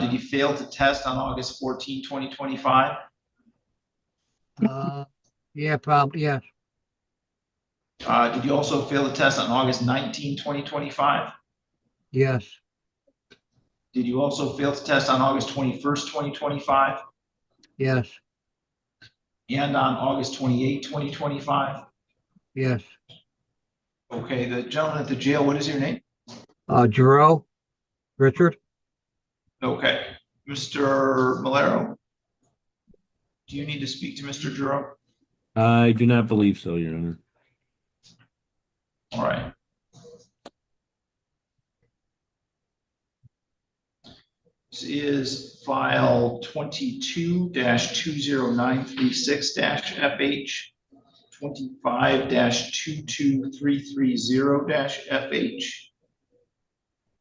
did you fail to test on August 14, 2025? Yeah, probably, yes. Did you also fail to test on August 19, 2025? Yes. Did you also fail to test on August 21st, 2025? Yes. And on August 28, 2025? Yes. Okay, the gentleman at the jail, what is your name? Giroux, Richard? Okay, Mr. Malero, do you need to speak to Mr. Giroux? I do not believe so, Your Honor. All right. This is file 22-20936-FH, 25-22330-FH,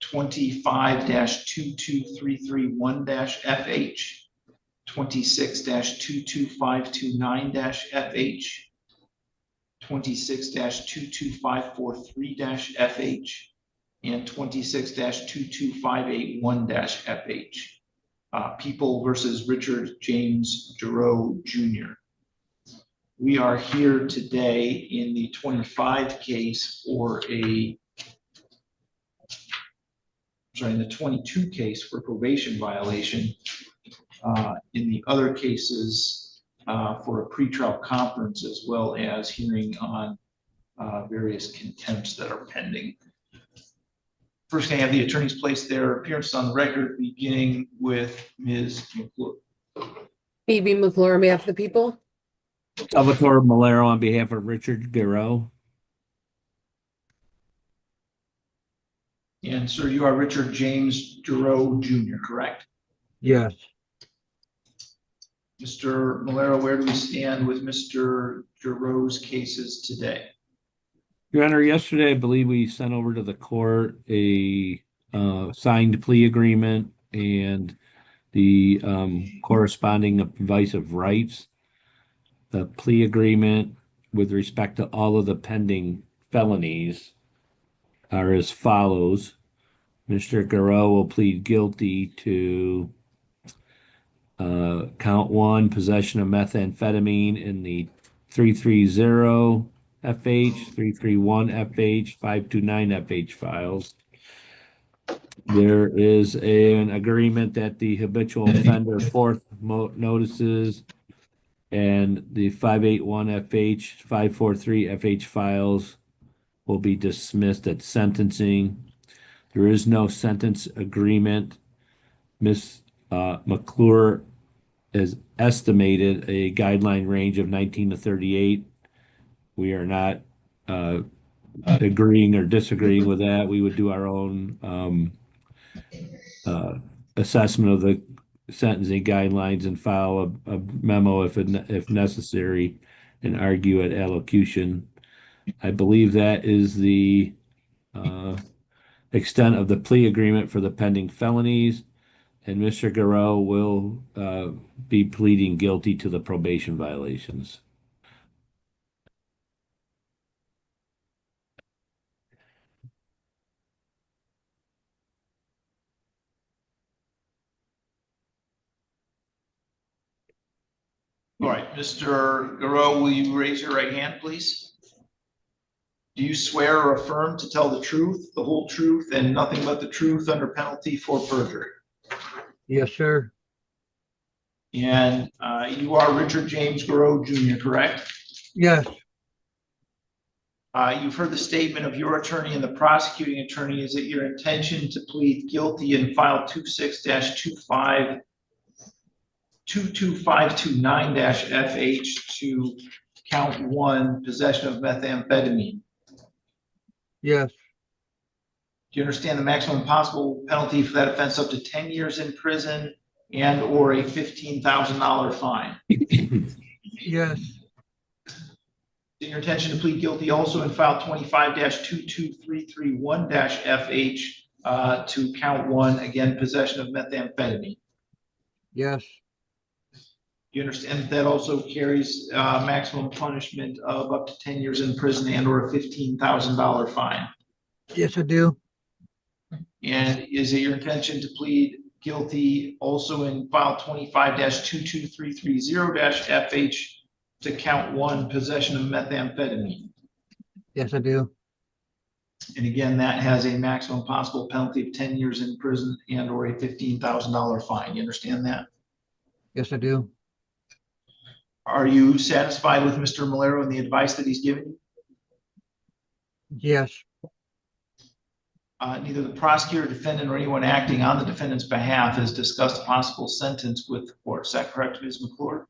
25-22331-FH, 26-22529-FH, 26-22543-FH, and 26-22581-FH. People versus Richard James Giroux Jr. We are here today in the 25 case for in the 22 case for probation violation. In the other cases for a pretrial conference, as well as hearing on various contempts that are pending. First, I have the attorneys place their appearances on the record, beginning with Ms. McClure. B.B. McClure on behalf of the people. Salvatore Malero on behalf of Richard Giroux. And sir, you are Richard James Giroux Jr., correct? Yes. Mr. Malero, where do we stand with Mr. Giroux's cases today? Your Honor, yesterday I believe we sent over to the court a signed plea agreement and the corresponding advice of rights. The plea agreement with respect to all of the pending felonies are as follows. Mr. Giroux will plead guilty to count 1, possession of methamphetamine in the 330 FH, 331 FH, 529 FH files. There is an agreement that the habitual offender fourth notices and the 581 FH, 543 FH files will be dismissed at sentencing. There is no sentence agreement. Ms. McClure has estimated a guideline range of 19 to 38. We are not agreeing or disagreeing with that. We would do our own assessment of the sentencing guidelines and file a memo if necessary and argue at allocution. I believe that is the extent of the plea agreement for the pending felonies, and Mr. Giroux will be pleading guilty to the probation violations. All right, Mr. Giroux, will you raise your right hand, please? Do you swear or affirm to tell the truth, the whole truth, and nothing but the truth under penalty for perjury? Yes, sir. And you are Richard James Giroux Jr., correct? Yes. You've heard the statement of your attorney and the prosecuting attorney. Is it your intention to plead guilty in file 26-22529-FH to count 1, possession of methamphetamine? Yes. Do you understand the maximum possible penalty for that offense up to 10 years in prison and or a $15,000 fine? Yes. Is your intention to plead guilty also in file 25-22331-FH to count 1, again, possession of methamphetamine? Yes. You understand that also carries maximum punishment of up to 10 years in prison and or a $15,000 fine? Yes, I do. And is it your intention to plead guilty also in file 25-22330-FH to count 1, possession of methamphetamine. Yes, I do. And again, that has a maximum possible penalty of 10 years in prison and or a $15,000 fine. You understand that? Yes, I do. Are you satisfied with Mr. Malero and the advice that he's given you? Yes, Neither the prosecutor, defendant, or anyone acting on the defendant's behalf has discussed a possible sentence with the court. Is that correct, Ms. McClure?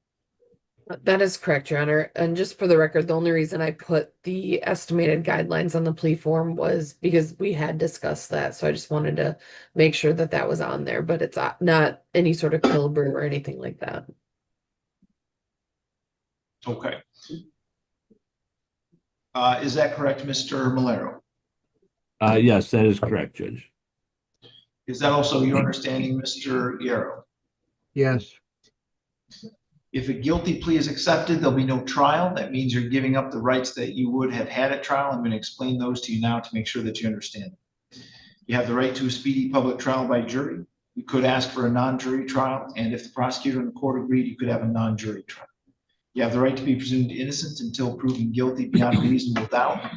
That is correct, Your Honor. And just for the record, the only reason I put the estimated guidelines on the plea form was because we had discussed that. So I just wanted to make sure that that was on there, but it's not any sort of Kilbur or anything like that. Okay. Is that correct, Mr. Malero? Yes, that is correct, Judge. Is that also your understanding, Mr. Yarrow? yes, If a guilty plea is accepted, there'll be no trial. That means you're giving up the rights that you would have had at trial. I'm going to explain those to you now to make sure that you understand. You have the right to a speedy public trial by jury. You could ask for a non-jury trial, and if the prosecutor and the court agreed, you could have a non-jury trial. You have the right to be presumed innocent until proven guilty beyond a reasonable doubt.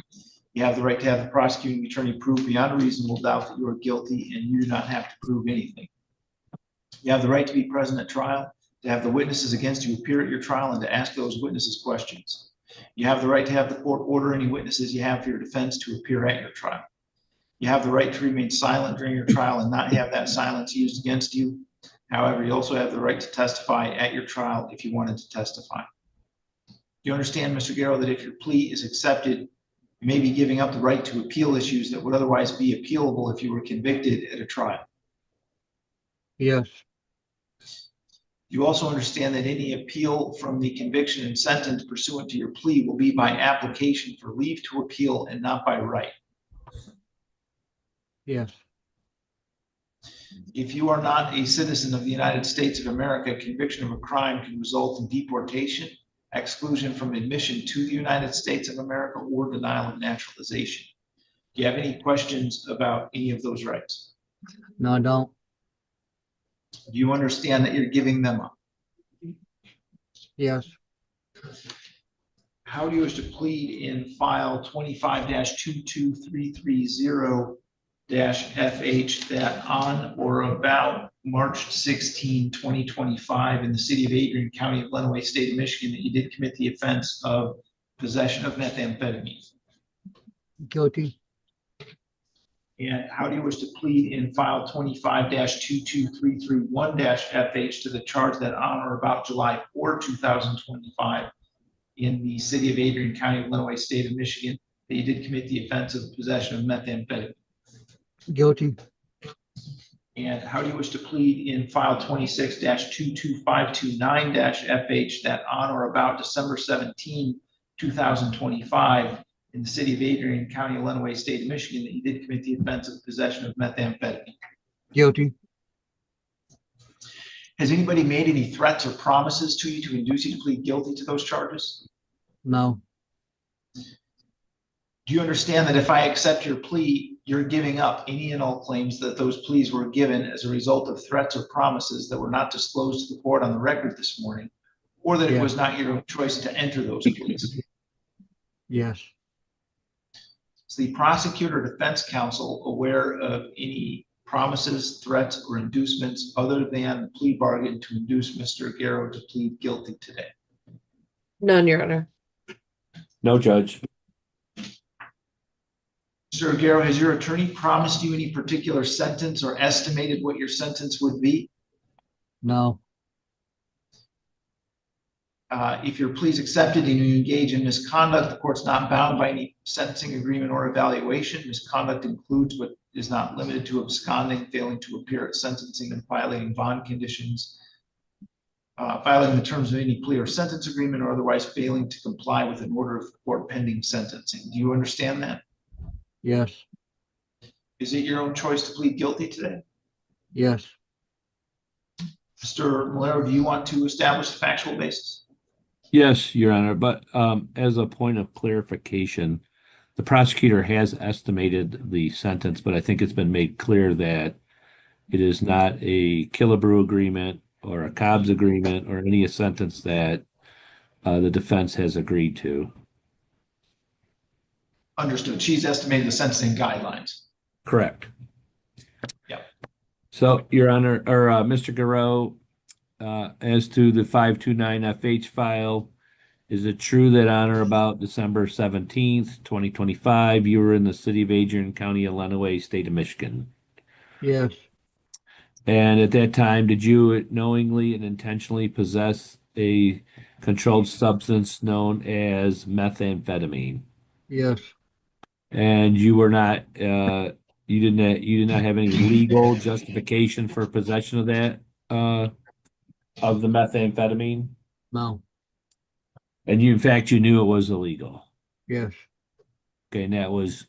You have the right to have the prosecuting attorney prove beyond a reasonable doubt that you are guilty, and you do not have to prove anything. You have the right to be present at trial, to have the witnesses against you appear at your trial, and to ask those witnesses questions. You have the right to have the court order any witnesses you have for your defense to appear at your trial. You have the right to remain silent during your trial and not have that silence used against you. However, you also have the right to testify at your trial if you wanted to testify. You understand, Mr. Garrow, that if your plea is accepted, you may be giving up the right to appeal issues that would otherwise be appealable if you were convicted at a trial. yes, You also understand that any appeal from the conviction and sentence pursuant to your plea will be by application for leave to appeal and not by right. yes, If you are not a citizen of the United States of America, conviction of a crime can result in deportation, exclusion from admission to the United States of America, or denial of naturalization. Do you have any questions about any of those rights? no, I don't. Do you understand that you're giving them up? Yes, How do you wish to plead in file 25-22330-FH that on or about March 16, 2025 in the city of Adrian, County of Lenawee, State of Michigan, that you did commit the offense of possession of methamphetamine? guilty. And how do you wish to plead in file 25-22331-FH to the charge that on or about July 4, 2025 in the city of Adrian, County of Lenawee, State of Michigan, that you did commit the offense of possession of methamphetamine? Guilty. And how do you wish to plead in file 26-22529-FH that on or about December 17, 2025 in the city of Adrian, County of Lenawee, State of Michigan, that you did commit the offense of possession of methamphetamine? Guilty. Has anybody made any threats or promises to you to induce you to plead guilty to those charges? No, Do you understand that if I accept your plea, you're giving up any and all claims that those pleas were given as a result of threats or promises that were not disclosed to the court on the record this morning, or that it Yeah. was not your choice to enter those pleas? yes, Is the prosecutor or defense counsel aware of any promises, threats, or inducements other than the plea bargain to induce Mr. Garrow to plead guilty today? None, Your Honor. No, Judge. Mr. Garrow, has your attorney promised you any particular sentence or estimated what your sentence would be? no, If your plea is accepted and you engage in misconduct, the court's not bound by any sentencing agreement or evaluation. Misconduct includes but is not limited to absconding, failing to appear at sentencing, and violating bond conditions, violating the terms of any plea or sentence agreement, or otherwise failing to comply with an order of the court pending sentencing. Do you understand that? yes, Is it your own choice to plead guilty today? yes, Mr. Malero, do you want to establish the factual basis? Yes, Your Honor, but as a point of clarification, the prosecutor has estimated the sentence, but I think it's been made clear that It is not a Killebrew agreement or a Cobb's agreement or any sentence that the defense has agreed to. Understood. She's estimated the sentencing guidelines. Correct. Yep. So, Your Honor, or Mr. Garreau, as to the 529 FH file, is it true that on or about December 17th, 2025, you were in the city of Adrian, County of Lenawee, state of Michigan? Yes. And at that time, did you knowingly and intentionally possess a controlled substance known as methamphetamine? Yes. And you were not, you did not have any legal justification for possession of that, of the methamphetamine? No. And you, in fact, you knew it was illegal. Yes. Okay, and that was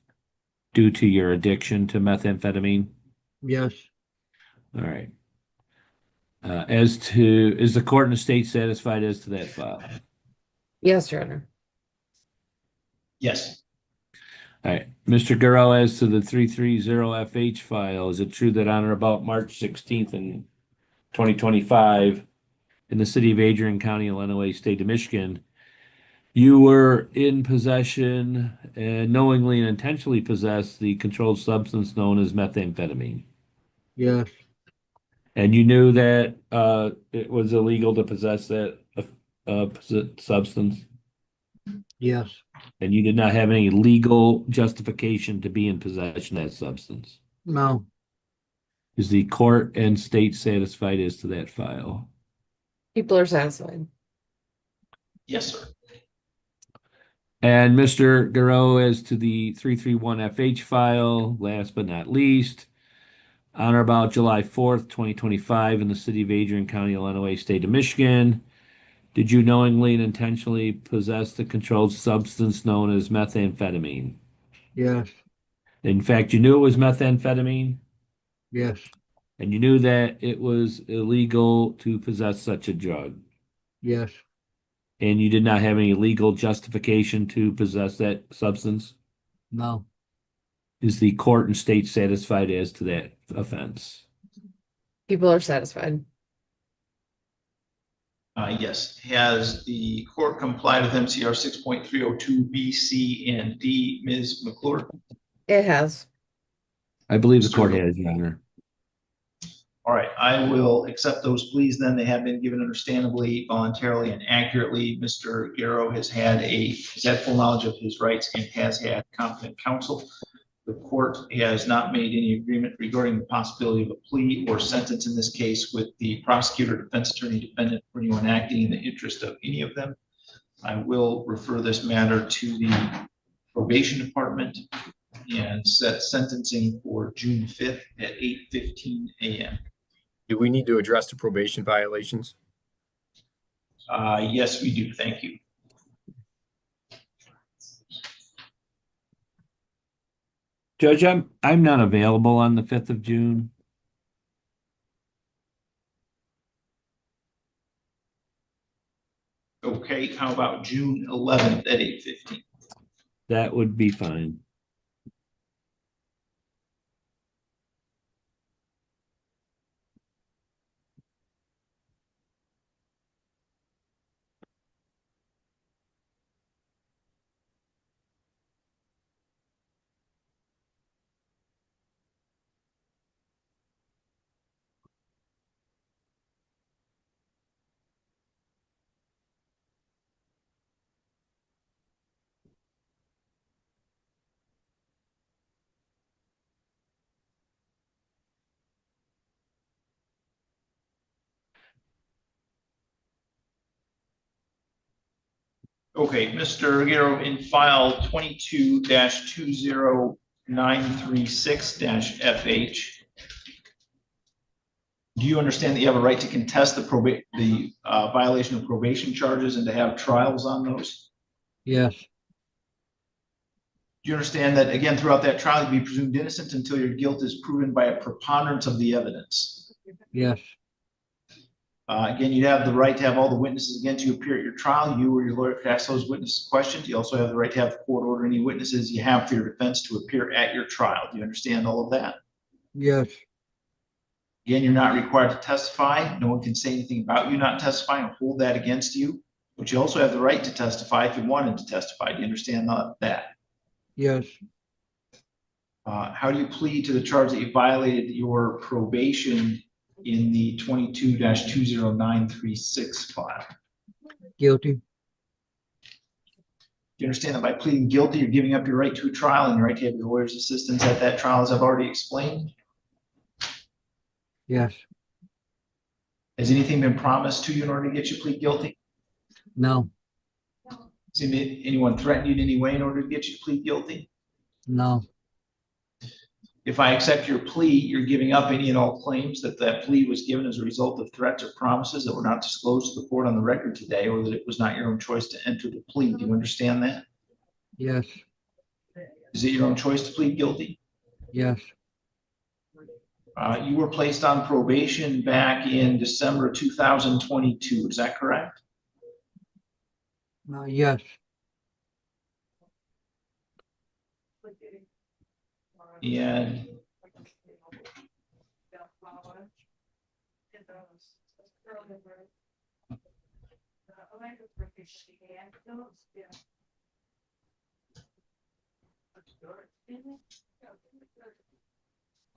due to your addiction to methamphetamine? Yes. All right. Is the court and the state satisfied as to that file? Yes, Your Honor. Yes. All right. Mr. Garreau, as to the 330 FH file, is it true that on or about March 16th in 2025, in the city of Adrian, County of Lenawee, state of Michigan, you were in possession and knowingly and intentionally possessed the controlled substance known as methamphetamine? Yes. And you knew that it was illegal to possess that substance? Yes. And you did not have any legal justification to be in possession of that substance? No. Is the court and state satisfied as to that file? People are satisfied. Yes, sir. And Mr. Garreau, as to the 331 FH file, last but not least, on or about July 4th, 2025, in the city of Adrian, County of Lenawee, state of Michigan, did you knowingly and intentionally possess the controlled substance known as methamphetamine? Yes. In fact, you knew it was methamphetamine, Yes. and you knew that it was illegal to possess such a drug, Yes. and you did not have any legal justification to possess that substance? No. Is the court and state satisfied as to that offense? People are satisfied. Yes. Has the court complied with MCR 6.302 B, C, and D, Ms. McClure? It has. I believe the court has, Your Honor. All right, I will accept those pleas then. They have been given understandably, voluntarily, and accurately. Mr. Garreau has had full knowledge of his rights and has had competent counsel. The court has not made any agreement regarding the possibility of a plea or sentence in this case with the prosecutor, defense attorney, defendant, or anyone acting in the interest of any of them. I will refer this matter to the probation department and set sentencing for June 5th at 8:15 a.m. Do we need to address the probation violations? Yes, we do. Thank you. Judge, I'm not available on the 5th of June. Okay, how about June 11th at 8:15? That would be fine. Okay, Mr. Garreau, in file 22-20936-FH, do you understand that you have a right to contest the violation of probation charges and to have trials on those? Yes. Do you understand that, again, throughout that trial, you'll be presumed innocent until your guilt is proven by a preponderance of the evidence? Yes. Again, you have the right to have all the witnesses against you appear at your trial. You or your lawyer could ask those witnesses questions. You also have the right to have the court order any witnesses you have for your defense to appear at your trial. Do you understand all of that? Yes. Again, you're not required to testify. No one can say anything about you not testifying or hold that against you. But you also have the right to testify if you wanted to testify. Do you understand that? yes, How do you plead to the charge that you violated your probation in the 22-20936 file? guilty, Do you understand that by pleading guilty, you're giving up your right to a trial and your right to have your lawyer's assistance at that trial, as I've already explained? yes, Has anything been promised to you in order to get you to plead guilty? no, Has anyone threatened you in any way in order to get you to plead guilty? no, If I accept your plea, you're giving up any and all claims that plea was given as a result of threats or promises that were not disclosed to the court on the record today, or that it was not your own choice to enter the plea. Do you understand that? yes, Is it your own choice to plead guilty? yes, You were placed on probation back in December 2022. Is that correct? yes, And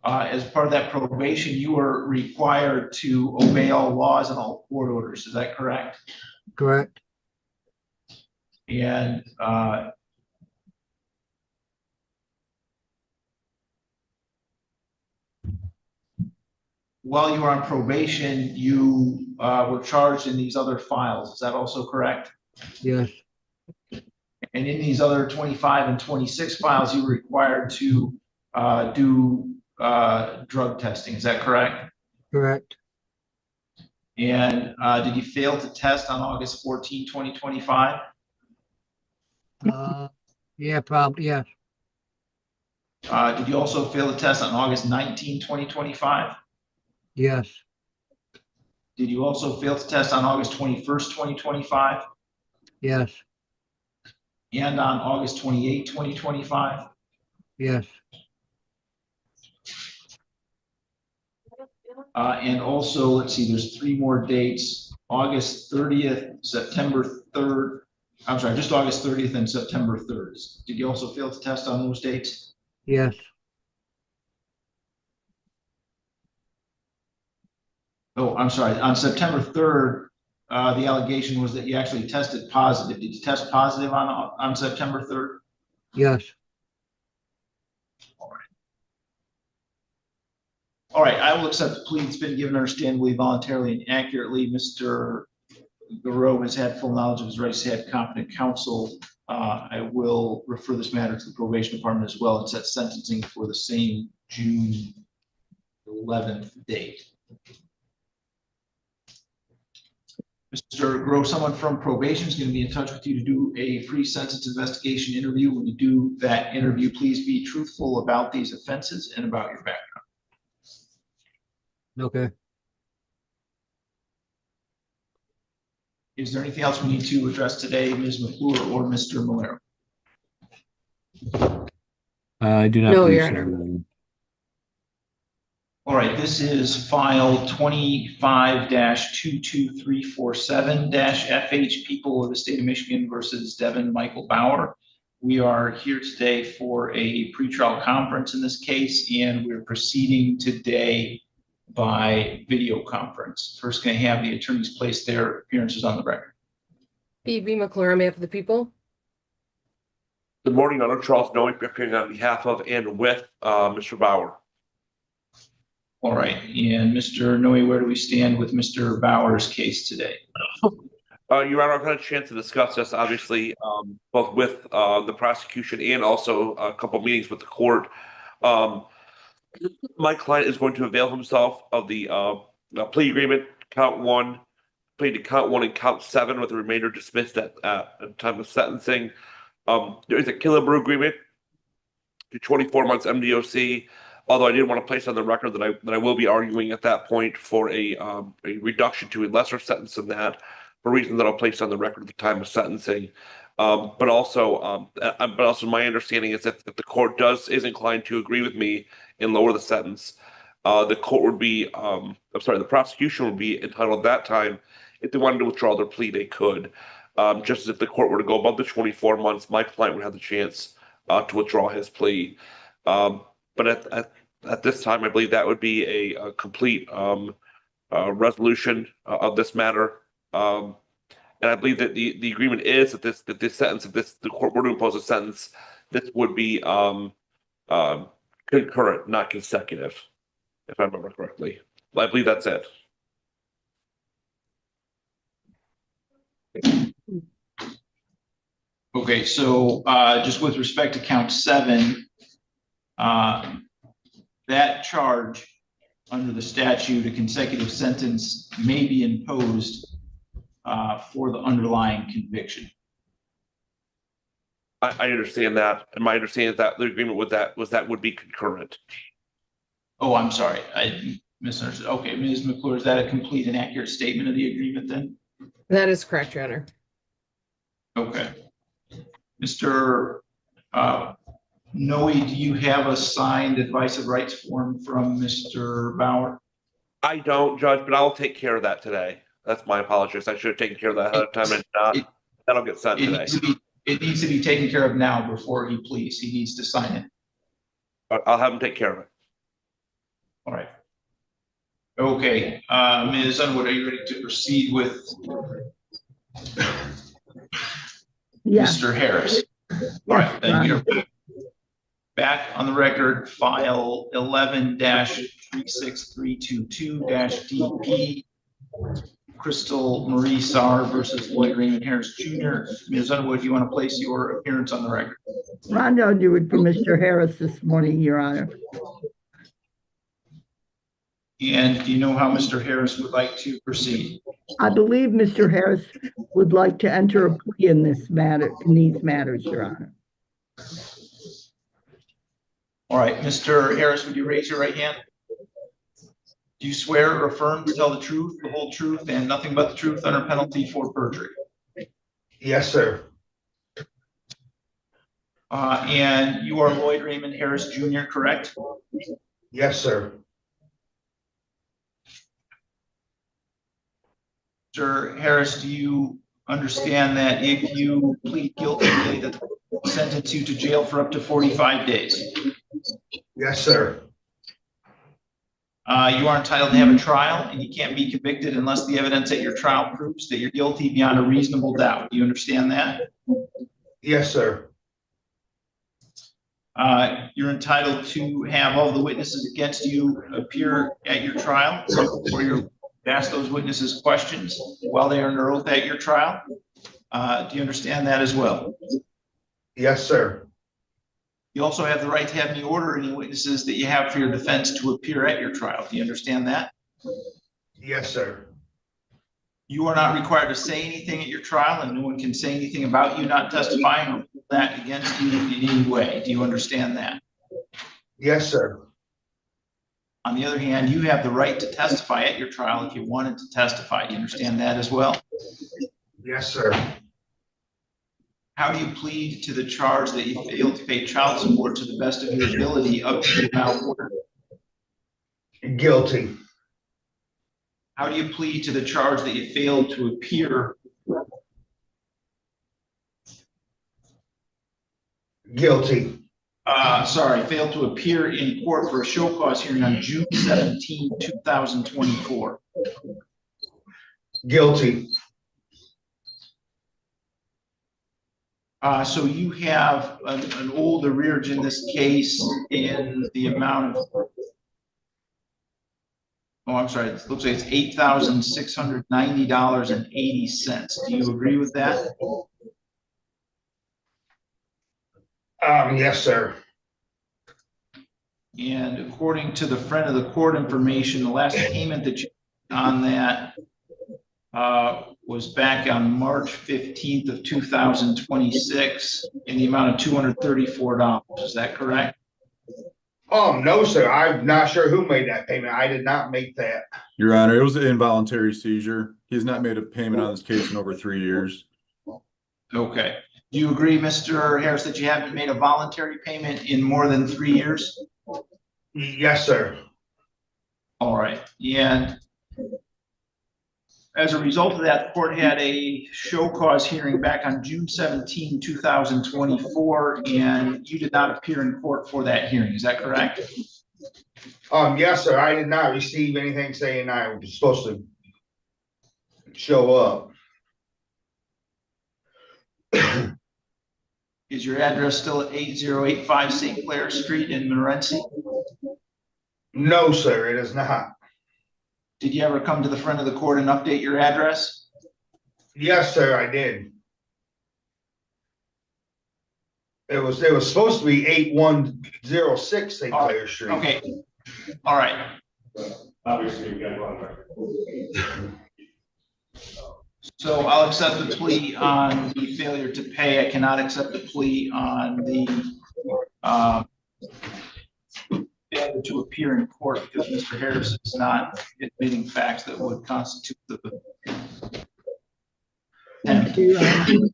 as part of that probation, you were required to obey all laws and all court orders. Is that correct? correct, And while you were on probation, you were charged in these other files. Is that also correct? yes, And in these other 25 and 26 files, you were required to do drug testing. Is that correct? correct, And did you fail to test on August 14, 2025? yeah, probably, yes, Did you also fail to test on August 19, 2025? yes, Did you also fail to test on August 21st, 2025? yes, And on August 28, 2025? yes, And also, let's see, there's 3 more dates, August 30th, September 3rd. I'm sorry, just August 30th and September 3rd. Did you also fail to test on those dates? yes, Oh, I'm sorry, on September 3rd, the allegation was that you actually tested positive. Did you test positive on September 3rd? yes, All right, I will accept the plea that's been given understandably, voluntarily, and accurately. Mr. Garreau has had full knowledge of his rights, he had competent counsel. I will refer this matter to the probation department as well and set sentencing for the same June 11th date. Mr. Garreau, someone from probation is going to be in touch with you to do a pre-sentence investigation interview. When you do that interview, please be truthful about these offenses and about your background. okay. Is there anything else we need to address today, Ms. McClure or Mr. Malero? I do not No, believe Your so. Honor. All right, this is file 25-22347-FH, People of the State of Michigan versus Devin Michael Bauer. We are here today for a pretrial conference in this case, and we're proceeding today by video conference. First, going to have the attorneys place their appearances on the record. B.B. McClure on behalf of the people. Good morning, Honor. Charles Noe, appearing on behalf of and with Mr. Bauer. All right, and Mr. Noe, where do we stand with Mr. Bauer's case today? Your Honor, I've had a chance to discuss this, obviously, both with the prosecution and also a couple meetings with the court. My client is going to avail himself of the plea agreement, count 1, plead to count 1 and count 7 with the remainder dismissed at time of sentencing. There is a Killebrew agreement to 24 months MDOC, although I did want to place on the record that I will be arguing at that point for a reduction to a lesser sentence than that, for reasons that I'll place on the record at the time of sentencing. But also my understanding is that if the court is inclined to agree with me and lower the sentence, the court would be, I'm sorry, the prosecution would be entitled at that time, if they wanted to withdraw their plea, they could. Just as if the court were to go above the 24 months, my client would have the chance to withdraw his plea. But at this time, I believe that would be a complete resolution of this matter. And I believe that the agreement is that this sentence, if the court were to impose a sentence, this would be concurrent, not consecutive, if I remember correctly. I believe that's it. Okay, so just with respect to count 7, that charge under the statute, a consecutive sentence may be imposed for the underlying conviction. I understand that, and my understanding is that the agreement with that was that would be concurrent. Oh, I'm sorry, I misunderstood. Okay, Ms. McClure, is that a complete and accurate statement of the agreement then? That is correct, Your Honor. Okay. Mr. Noe, do you have a signed advice of rights form from Mr. Bauer? I don't, Judge, but I'll take care of that today. That's my apologies. I should have taken care of that ahead of time, and that'll get sent today. It needs to be taken care of now before he pleads. He needs to sign it. I'll have him take care of it. All right. Okay, Ms. Underwood, are you ready to proceed with Yes. Mr. Harris? All right, then you're back on the record, file 11-36322-DP, Crystal Marie Saar versus Lloyd Raymond Harris Jr. Ms. Underwood, you want to place your appearance on the record? Rhonda Underwood for Mr. Harris this morning, Your Honor. And do you know how Mr. Harris would like to proceed? I believe Mr. Harris would like to enter a plea in this matter, in these matters, Your Honor. All right, Mr. Harris, would you raise your right hand? Do you swear or affirm to tell the truth, the whole truth, and nothing but the truth under penalty for perjury? Yes, sir. And you are Lloyd Raymond Harris Jr., correct? Yes, sir. Mr. Harris, do you understand that if you plead guilty today, that the sentence you to jail for up to 45 days? Yes, sir. You are entitled to have a trial, and you can't be convicted unless the evidence at your trial proves that you're guilty beyond a reasonable doubt. Do you understand that? Yes, sir. You're entitled to have all the witnesses against you appear at your trial, or you ask those witnesses questions while they are under oath at your trial. Do you understand that as well? Yes, sir. You also have the right to have me order any witnesses that you have for your defense to appear at your trial. Do you understand that? Yes, sir. You are not required to say anything at your trial, and no one can say anything about you not testifying or that against you in any way. Do you understand that? Yes, sir. On the other hand, you have the right to testify at your trial if you wanted to testify. Do you understand that as well? Yes, sir. How do you plead to the charge that you failed to pay child support to the best of your ability up to the amount ordered? Guilty. How do you plead to the charge that you failed to appear? Guilty. Failed to appear in court for a show cause hearing on June 17, 2024. Guilty. So you have an old arrearage in this case in the amount of, oh, I'm sorry, it looks like it's $8,690.80. Do you agree with that? Yes, sir. And according to the friend of the court information, the last payment that you on that was back on March 15th of 2026 in the amount of $234. Is that correct? No, sir. I'm not sure who made that payment. I did not make that. Your Honor, it was an involuntary seizure. He's not made a payment on this case in over 3 years. Okay. Do you agree, Mr. Harris, that you haven't made a voluntary payment in more than 3 years? Yes, sir. All right, and as a result of that, the court had a show cause hearing back on June 17, 2024, and you did not appear in court for that hearing. Is that correct? Yes, sir. I did not receive anything saying I was supposed to show up. Is your address still at 8085 St. Clair Street in Morenci? No, sir, it is not. Did you ever come to the front of the court and update your address? Yes, sir, I did. It was supposed to be 8106 St. Clair Street. Okay, all right. Obviously, you got one record. So I'll accept the plea on the failure to pay. I cannot accept the plea on the failure to appear in court because Mr. Harris is not admitting facts that would constitute the. Thank you, Your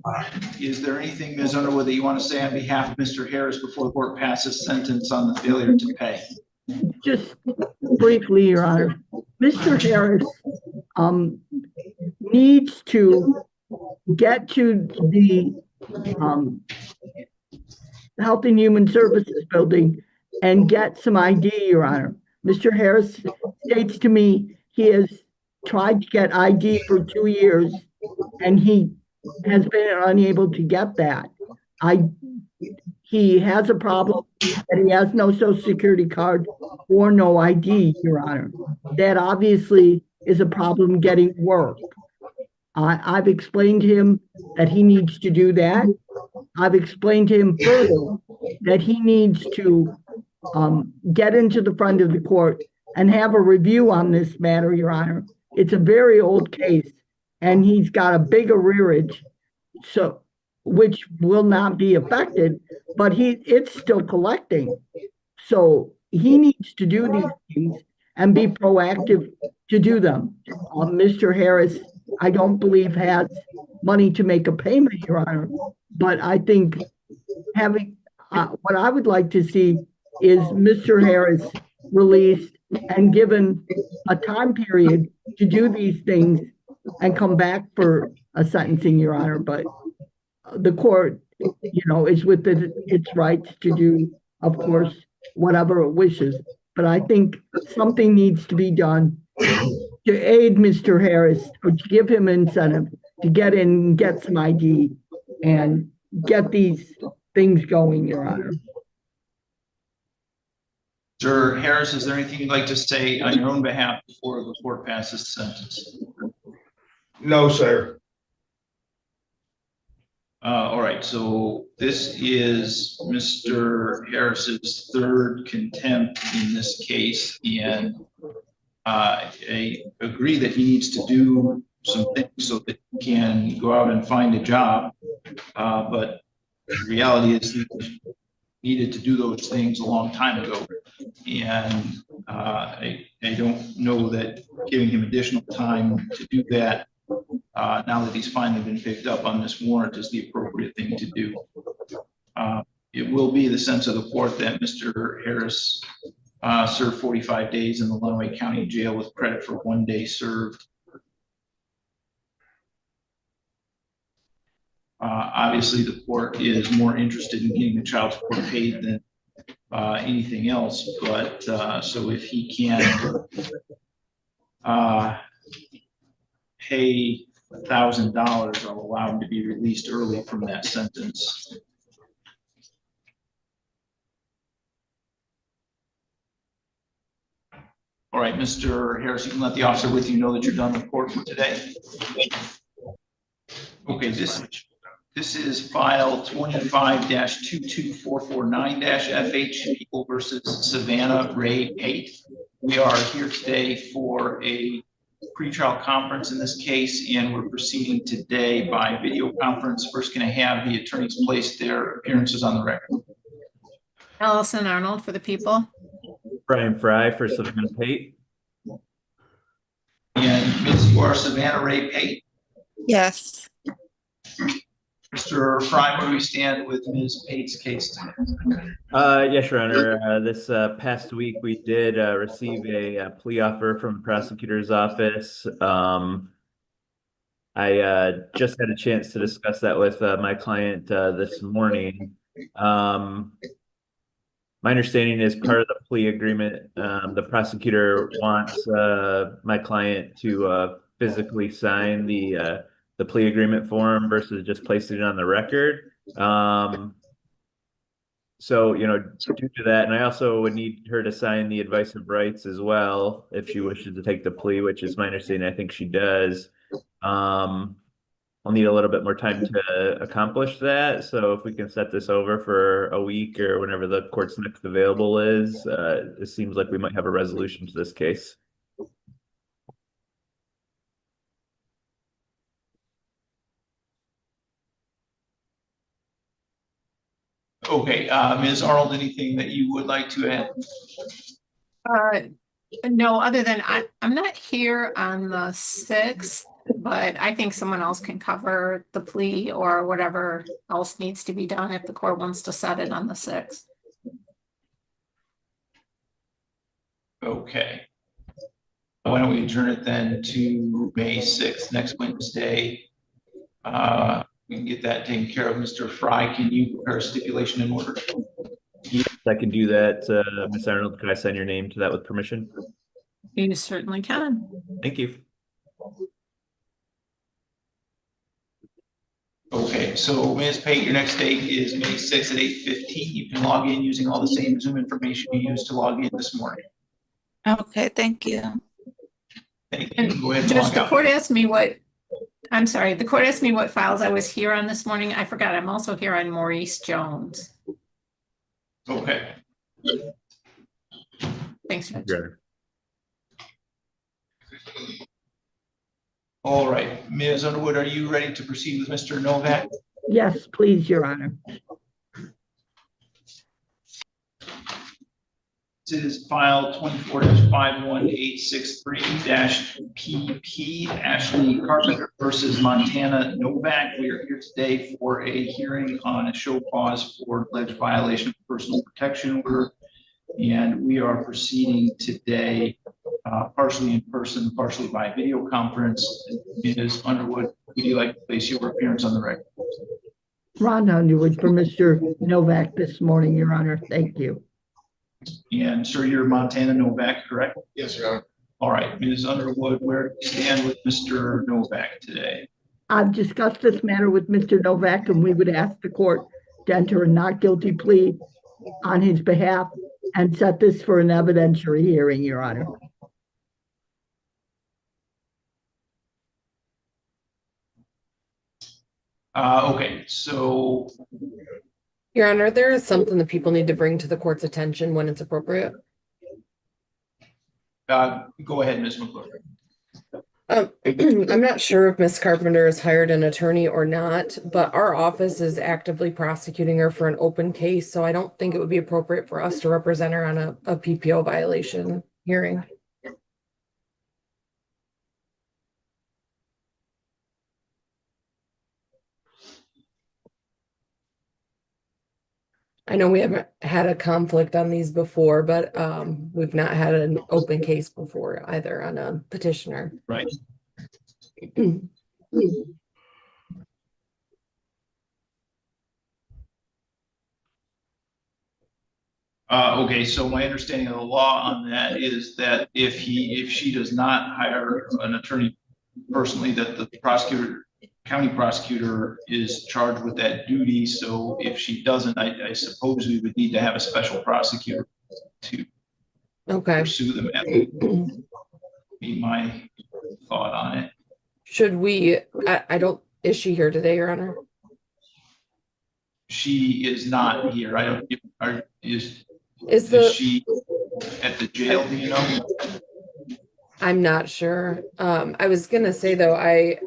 Honor. Is there anything, Ms. Underwood, that you want to say on behalf of Mr. Harris before the court passes sentence on the failure to pay? Just briefly, Your Honor, Mr. Harris needs to get to the Health and Human Services building and get some ID, Your Honor. Mr. Harris states to me he has tried to get ID for 2 years and he has been unable to get that. He has a problem that he has no social security card or no ID, Your Honor. That obviously is a problem getting work. I've explained to him that he needs to do that. I've explained to him further that he needs to get into the front of the court and have a review on this matter, Your Honor. It's a very old case and he's got a big arrearage, so which will not be affected, but it's still collecting. So he needs to do these things and be proactive to do them. Mr. Harris, I don't believe has money to make a payment, Your Honor, but I think having, what I would like to see is Mr. Harris released and given a time period to do these things and come back for a sentencing, Your Honor, but the court, is within its rights to do, of course, whatever it wishes. But I think something needs to be done to aid Mr. Harris or to give him incentive to get in and get some ID and get these things going, Your Honor. Mr. Harris, is there anything you'd like to say on your own behalf before the court passes sentence? No, sir. All right, so this is Mr. Harris's third contempt in this case, and I agree that he needs to do some things so that he can go out and find a job, but the reality is he needed to do those things a long time ago, and I don't know that giving him additional time to do that now that he's finally been picked up on this warrant is the appropriate thing to do. It will be the sense of the court that Mr. Harris served 45 days in the Lenawee County Jail with credit for 1 day served. Obviously, the court is more interested in getting the child support paid than anything else, but so if he can pay $1,000, I'll allow him to be released early from that sentence. All right, Mr. Harris, you can let the officer with you know that you're done with court for today. Okay, this is file 25-22449-FH, People versus Savannah Ray Pate. We are here today for a pretrial conference in this case, and we're proceeding today by video conference. First, can I have the attorneys place their appearances on the record? Allison Arnold for the people. Brian Fry for Savannah Pate. And Ms., you are Savannah Ray Pate. Yes. Mr. Fry, where do we stand with Ms. Pate's case today? Yes, Your Honor. This past week, we did receive a plea offer from the prosecutor's office. I just had a chance to discuss that with my client this morning. My understanding is part of the plea agreement, the prosecutor wants my client to physically sign the plea agreement form versus just placing it on the record. So, due to that, and I also would need her to sign the advice of rights as well if she wishes to take the plea, which is my understanding. I think she does. I'll need a little bit more time to accomplish that. So if we can set this over for a week or whenever the court's next available is, it seems like we might have a resolution to this case. Okay, Ms. Arnold, anything that you would like to add? No, other than I'm not here on the 6th, but I think someone else can cover the plea or whatever else needs to be done if the court wants to set it on the 6th. Okay. Why don't we adjourn it then to May 6th, next Wednesday? We can get that taken care of. Mr. Fry, can you prepare a stipulation in order? Yes, I can do that. Ms. Arnold, can I sign your name to that with permission? You certainly can. Thank you. Okay, so Ms. Pate, your next date is May 6th at 8:15. You can log in using all the same Zoom information you used to log in this morning. Okay, thank you. Thank you. Go ahead and Judge, log the out. court asked me the court asked me what files I was here on this morning. I forgot I'm also here on Maurice Jones. Okay. Thanks, Judge. Sure. All right, Ms. Underwood, are you ready to proceed with Mr. Novak? Yes, please, Your Honor. This is file 24-51863-PP, Ashley Carpenter versus Montana Novak. We are here today for a hearing on a show cause for alleged violation of personal protection order. And we are proceeding today partially in person, partially by video conference. Ms. Underwood, would you like to place your appearance on the record? Ron Underwood for Mr. Novak this morning, Your Honor. Thank you. And sir, you're Montana Novak, correct? Yes, Your Honor. All right, Ms. Underwood, where do you stand with Mr. Novak today? I've discussed this matter with Mr. Novak, and we would ask the court to enter a not guilty plea on his behalf and set this for an evidentiary hearing, Your Honor. Okay, so Your Honor, there is something that people need to bring to the court's attention when it's appropriate. go ahead, Ms. McClure. I'm not sure if Ms. Carpenter has hired an attorney or not, but our office is actively prosecuting her for an open case, so I don't think it would be appropriate for us to represent her on a PPO violation hearing. I know we haven't had a conflict on these before, but we've not had an open case before either on a petitioner. Right. Okay, so my understanding of the law on that is that if she does not hire an attorney personally, that the county prosecutor is charged with that duty. So if she doesn't, I suppose we would need to have a special prosecutor to pursue them. Be my thought on it. Should we, I don't, is she here today, Your Honor? She is not here. I don't, is she at the jail, do you know? I'm not sure. I was gonna say though, I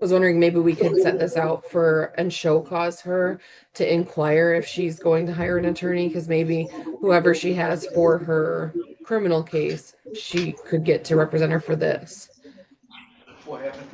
was wondering maybe we could set this out for and show cause her to inquire if she's going to hire an attorney, because maybe whoever she has for her criminal case, she could get to represent her for this. What happened?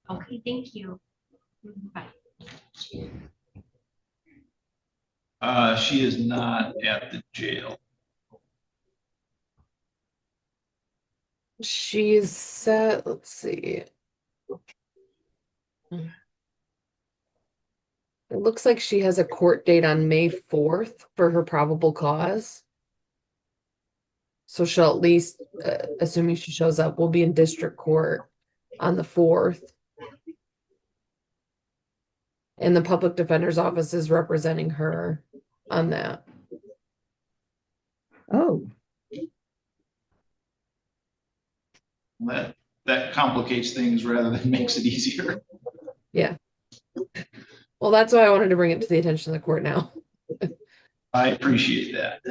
Okay, thank you. Bye. She is not at the jail. She's set, let's see. It looks like she has a court date on May 4th for her probable cause. So she'll at least, assuming she shows up, will be in district court on the 4th. And the public defender's office is representing her on that. Oh, That complicates things rather than makes it easier. Yeah. Well, that's why I wanted to bring it to the attention of the court now. I appreciate that.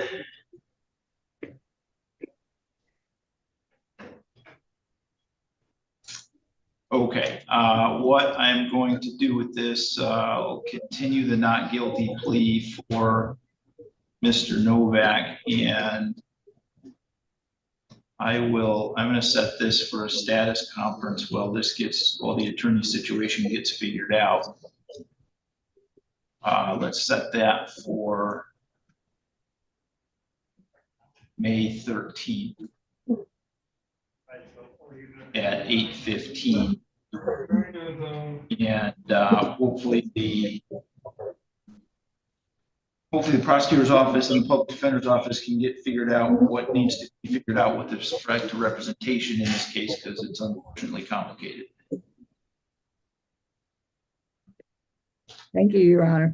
Okay, what I'm going to do with this, I'll continue the not guilty plea for Mr. Novak, and I'm going to set this for a status conference while the attorney situation gets figured out. Let's set that for May 13th at 8:15. And hopefully the prosecutor's office and the public defender's office can get figured out what needs to be figured out with respect to representation in this case, because it's unfortunately complicated. thank you, Your Honor.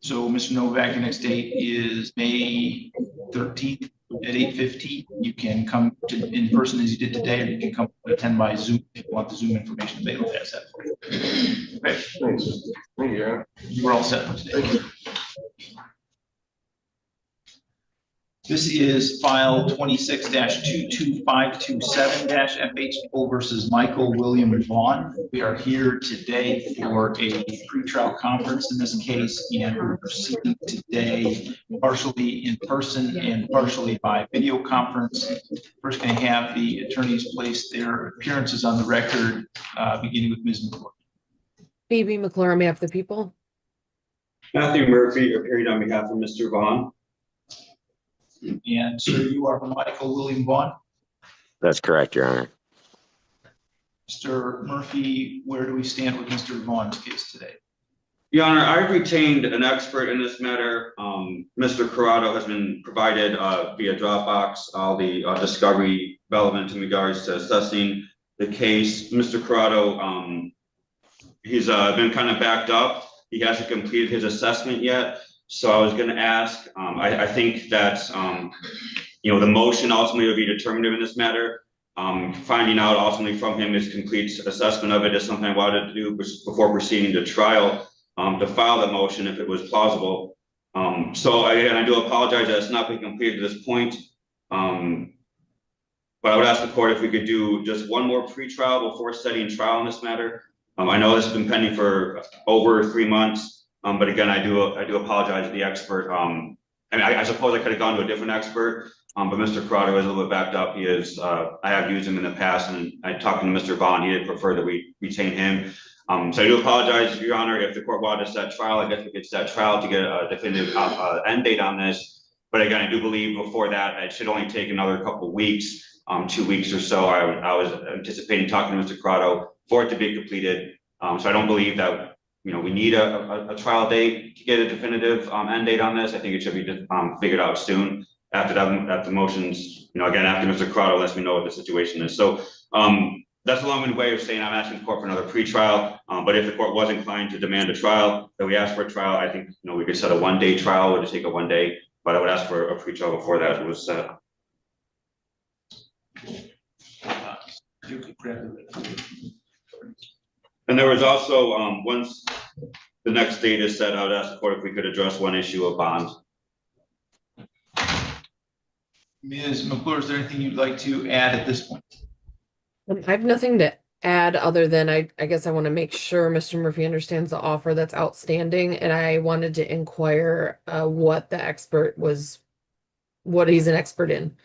So, Mr. Novak, your next date is May 13th at 8:15. You can come in person as you did today, or you can come attend by Zoom if you want the Zoom information available. Has that for you. Okay. Thanks. Thank you. You were all set for today. This is file 26-22527-FH versus Michael William Vaughn. We are here today for a pretrial conference in this case, and we're proceeding today partially in person and partially by video conference. First, going to have the attorneys place their appearances on the record, beginning with Ms. McClure. Phoebe McClure on behalf of the people. Matthew Murphy appearing on behalf of Mr. Vaughn. And sir, you are Michael William Vaughn? That's correct, Your Honor. Mr. Murphy, where do we stand with Mr. Vaughn's case today? Your Honor, I've retained an expert in this matter. Mr. Corrado has been provided via Dropbox all the discovery relevant in regards to assessing the case. Mr. Corrado, he's been kind of backed up. He hasn't completed his assessment yet. So I was going to ask, I think that, the motion ultimately will be determinative in this matter. Finding out ultimately from him his complete assessment of it is something I wanted to do before proceeding to trial, to file the motion if it was plausible. So again, I do apologize that it's not been completed at this point. But I would ask the court if we could do just one more pre-trial before setting trial in this matter. I know this has been pending for over 3 months. But again, I do apologize to the expert. I suppose I could have gone to a different expert, but Mr. Corrado is a little bit backed up. He is, I have used him in the past, and I talked to Mr. Vaughn. He did prefer that we retain him. So I do apologize, Your Honor, if the court wanted to set trial. I guess we could set trial to get a definitive end date on this. But again, I do believe before that, it should only take another couple of weeks, 2 weeks or so. I was anticipating talking to Mr. Corrado for it to be completed. So I don't believe that we need a trial date to get a definitive end date on this. I think it should be figured out soon after that, the motions, again, after Mr. Corrado lets me know what the situation is. So that's a long-winded way of saying I'm asking the court for another pre-trial. But if the court was inclined to demand a trial, that we ask for a trial, I think, we could set a one-day trial. It would take a 1 day, but I would ask for a pre-trial before that was set. You could grab it. And there was also, once the next date is set, I would ask the court if we could address one issue of bond. Ms. McClure, is there anything you'd like to add at this point? I have nothing to add other than I guess I want to make sure Mr. Murphy understands the offer that's outstanding, and I wanted to inquire what he's an expert in.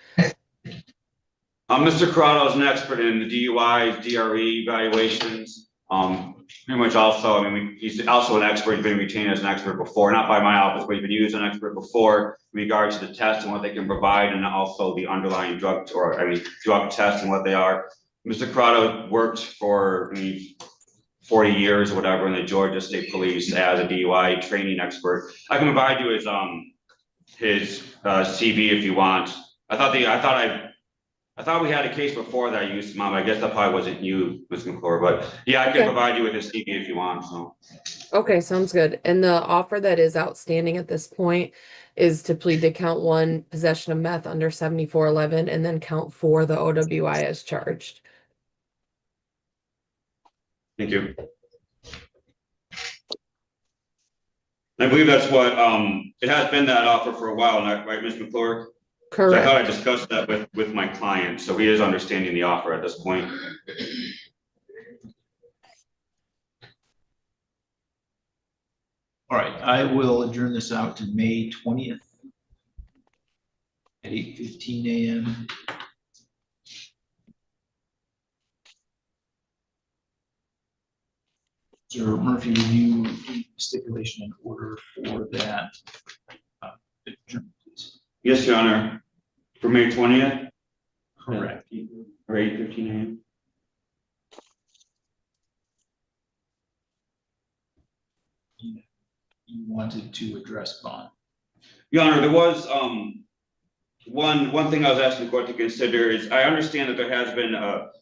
Mr. Corrado is an expert in the DUIs, DRE evaluations. Pretty much also, I mean, he's also an expert. He's been retained as an expert before, not by my office, but he's been used as an expert before in regards to the test and what they can provide, and also the underlying drug tests and what they are. Mr. Corrado worked for 40 years or whatever in the Georgia State Police as a DUI training expert. I can provide you his CV if you want. I thought we had a case before that I used, Mom. I guess that probably wasn't you, Ms. McClure, but yeah, I can provide you with his CV if you want. So. Okay, sounds good. And the offer that is outstanding at this point is to plead to count 1, possession of meth under 7411, and then count 4, the OWI as charged. Thank you. I believe that's what, it has been that offer for a while, right, Ms. McClure? Correct. So I thought I discussed that with my client, so he is understanding the offer at this point. All right, I will adjourn this out to May 20th at 8:15 a.m. Mr. Murphy, review the stipulation in order for that. Adjournment, please. Yes, Your Honor. For May 20th? Correct. Or 8:15 a.m. You wanted to address bond. Your Honor, there was one thing I was asking the court to consider is I understand that there has been a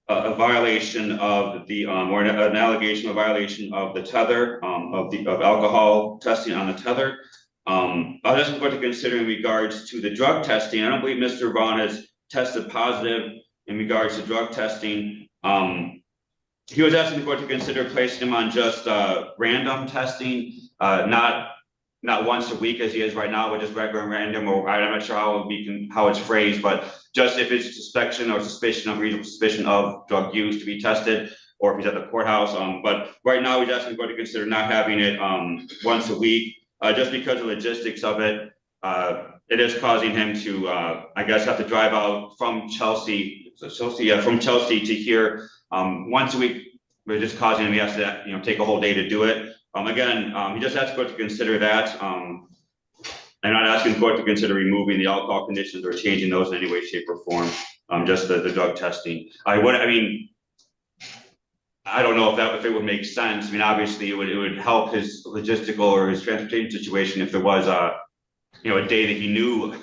violation of the or an allegation of violation of the tether of alcohol testing on the tether. I was asking the court to consider in regards to the drug testing. I don't believe Mr. Vaughn has tested positive in regards to drug testing. He was asking the court to consider placing him on just random testing, not once a week as he is right now, but just regular and random, or I'm not sure how it's phrased, but just if it's suspicion or reasonable suspicion of drug use to be tested, or if he's at the courthouse. But right now, he's asking the court to consider not having it once a week, just because of the logistics of it. It is causing him to, I guess, have to drive out from Chelsea to here once a week. But it's just causing him, he has to, take a whole day to do it. Again, he just has to go to consider that. I'm not asking the court to consider removing the alcohol conditions or changing those in any way, shape, or form. Just the drug testing. I don't know if it would make sense. I mean, obviously, it would help his logistical or his transportation situation if there was a day that he knew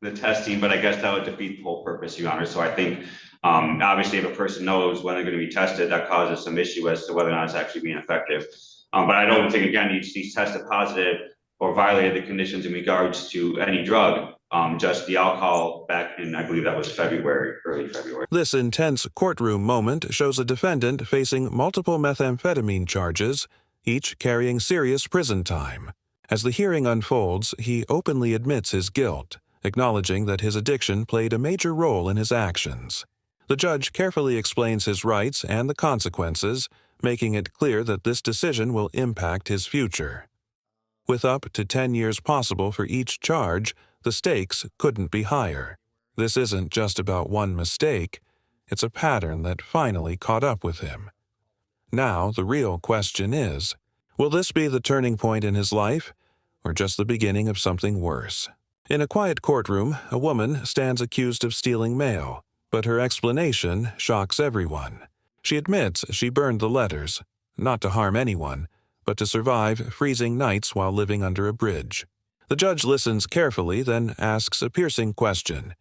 the testing. But I guess that would defeat the whole purpose, Your Honor. So I think, obviously, if a person knows when they're going to be tested, that causes some issue as to whether or not it's actually being effective. But I don't think, again, he's tested positive or violated the conditions in regards to any drug, just the alcohol back in, I believe that was early February. This intense courtroom moment shows a defendant facing multiple methamphetamine charges, each carrying serious prison time. As the hearing unfolds, he openly admits his guilt, acknowledging that his addiction played a major role in his actions. The judge carefully explains his rights and the consequences, making it clear that this decision will impact his future. With up to 10 years possible for each charge, the stakes couldn't be higher. This isn't just about one mistake, it's a pattern that finally caught up with him. Now, the real question is, will this be the turning point in his life, or just the beginning of something worse? In a quiet courtroom, a woman stands accused of stealing mail, but her explanation shocks everyone. She admits she burned the letters, not to harm anyone, but to survive freezing nights while living under a bridge. The judge listens carefully, then asks a piercing question.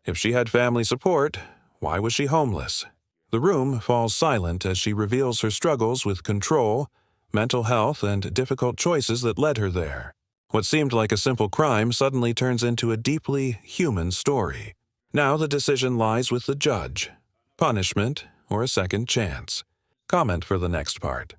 If she had family support, why was she homeless? The room falls silent as she reveals her struggles with control, mental health, and difficult choices that led her there. What seemed like a simple crime suddenly turns into a deeply human story. Now the decision lies with the judge. Punishment or a second chance. Comment for the next part.